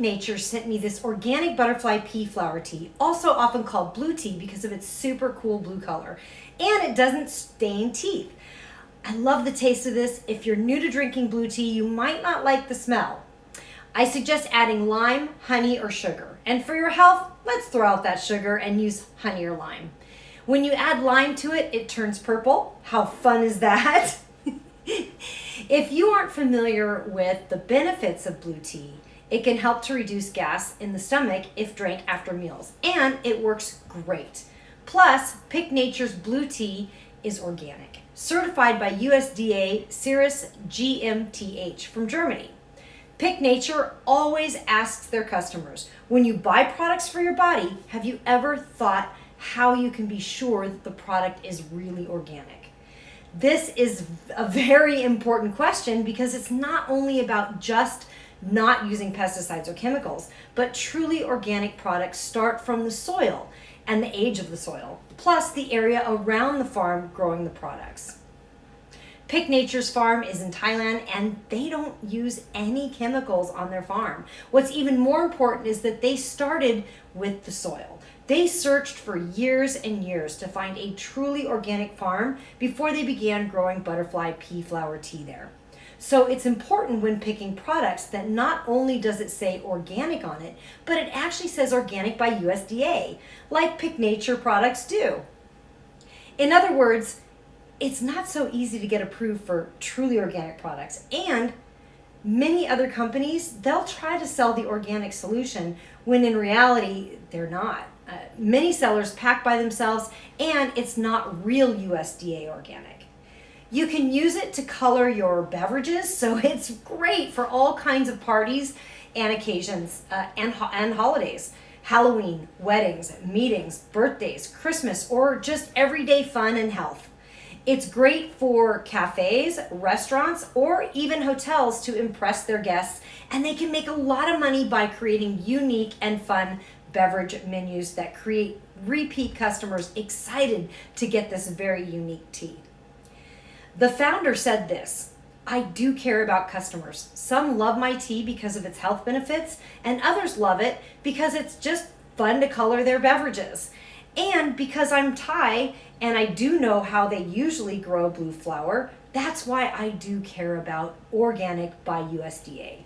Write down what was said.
Nature sent me this organic butterfly pea flower tea, also often called blue tea because of its super cool blue color, and it doesn't stain teeth. I love the taste of this. If you're new to drinking blue tea, you might not like the smell. I suggest adding lime, honey, or sugar. And for your health, let's throw out that sugar and use honey or lime. When you add lime to it, it turns purple. How fun is that? If you aren't familiar with the benefits of blue tea, it can help to reduce gas in the stomach if drank after meals, and it works great. Plus, Pick Nature's blue tea is organic, certified by USDA Cirrus GmbH from Germany. Pick Nature always asks their customers, when you buy products for your body, have you ever thought how you can be sure that the product is really organic? This is a very important question because it's not only about just not using pesticides or chemicals, but truly organic products start from the soil and the age of the soil, plus the area around the farm growing the products. Pick Nature's farm is in Thailand and they don't use any chemicals on their farm. What's even more important is that they started with the soil. They searched for years and years to find a truly organic farm before they began growing butterfly pea flower tea there. So it's important when picking products that not only does it say organic on it, but it actually says organic by USDA, like Pick Nature products do. In other words, it's not so easy to get approved for truly organic products, and many other companies, they'll try to sell the organic solution when in reality they're not. Many sellers pack by themselves and it's not real USDA organic. You can use it to color your beverages, so it's great for all kinds of parties and occasions and holidays. Halloween, weddings, meetings, birthdays, Christmas, or just everyday fun and health. It's great for cafes, restaurants, or even hotels to impress their guests, and they can make a lot of money by creating unique and fun beverage menus that create repeat customers excited to get this very unique tea. The founder said this, "I do care about customers. Some love my tea because of its health benefits, and others love it because it's just fun to color their beverages. And because I'm Thai and I do know how they usually grow blue flower, that's why I do care about organic by USDA."